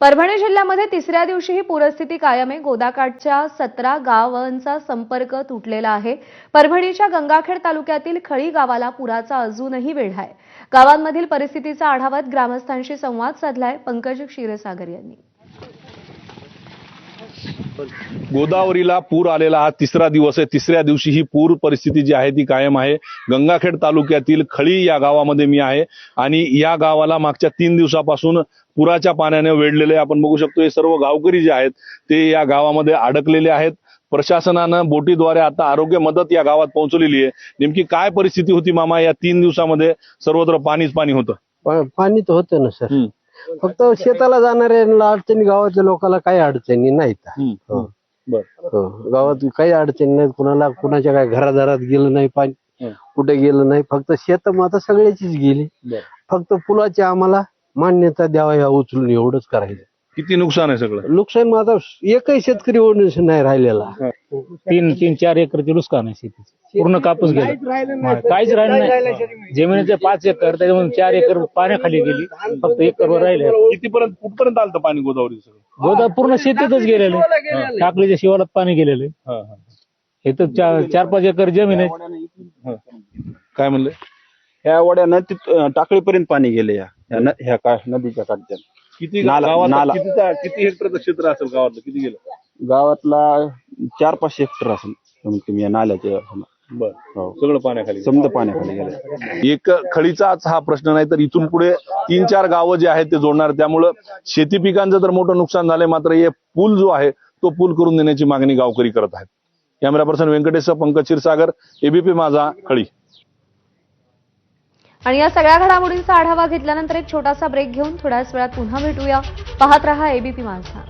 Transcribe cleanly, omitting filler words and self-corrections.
परभणी जिल्ह्यामध्ये तिसऱ्या दिवशीही पूरस्थिती कायम आहे। गोदाकाठच्या 17 गावांचा संपर्क तुटलेला आहे। परभणीच्या गंगाखेड तालुक्यातील खळी गावाला पुराचा अजूनही वेढा आहे। गावांमधील परिस्थितीचा आढावा ग्रामस्थांशी संवाद साधलाय पंकज क्षीरसागर यांनी। गोदावरीला पूर आलेला हा तिसरा दिवस आहे। तिसऱ्या दिवशी ही पूर परिस्थिती जी आहे ती कायम आहे। गंगाखेड तालुक्यातील खळी या गावामध्ये मी आहे आणि या गावाला मागच्या 3 दिवसापासून पुराच्या पाण्याने वेढलेले आपण बघू शकतो। हे सर्व गावकरी जे आहेत ते या गावामध्ये अडकलेले आहेत। प्रशासनानं बोटीद्वारे आता आरोग्य मदत या गावात पोहोचवलेली आहे। नेमकी काय परिस्थिती होती मामा या 3 दिवसामध्ये? सर्वत्र पाणीच पाणी होतं। पाणी तर होतं ना सर, फक्त शेताला जाणाऱ्या अडचणी, गावातल्या लोकांना काही अडचणी नाहीत। गावात काही अडचणी नाहीत, कुणाच्या काय घरादारात गेलं नाही पाणी, कुठे गेलं नाही, फक्त शेत माता सगळ्याचीच गेली। फक्त पुलाची आम्हाला मान्यता द्यावा या उचलून एवढंच करायचं। किती नुकसान आहे सगळं? नुकसान माझा एकही शेतकरी ओढून नाही राहिलेला। 3-4 एकरचे नुकसान आहे शेतीचे। पूर्ण कापूस गेला, काहीच राहिलं नाही। जमिनीचे 5 एकर, त्याच्यामध्ये 4 एकर पाण्याखाली गेली, फक्त एकरवर राहिले। कितीपर्यंत कुठपर्यंत आलं पाणी गोदावरी? सगळं गोदा पूर्ण शेतीतच गेलेले, टाकळीच्या शिवारात पाणी गेलेले। हे तर 4-5 एकर जमीन आहे। काय म्हणले? ह्या वड्यानं टाकळीपर्यंत पाणी गेले ह्या नदीच्या काठच्या। किती नाला किती हेक्टरचं क्षेत्र असेल गावातलं? किती गेलं? गावातला 4-5 हेक्टर असेल कमीत कमी या नाल्याच्या। बरं, सगळं पाण्याखाली, समजा पाण्याखाली गेलं। एक खळीचाच हा प्रश्न नाही तर इथून पुढे 3-4 गावं जे आहेत ते जोडणार। त्यामुळं शेती पिकांचं तर मोठं नुकसान झालंय, मात्र हे पूल जो आहे तो पूल करून देण्याची मागणी गावकरी करत आहेत। Camera person Venkatesh Pankaj Kshirsagar, ABP Majha, Khali. आणि या सगळ्या घडामोडींचा आढावा घेतल्यानंतर एक छोटासा ब्रेक घेऊन थोड्याच वेळात पुन्हा भेटूया। पाहत रहा एबीपी माझा।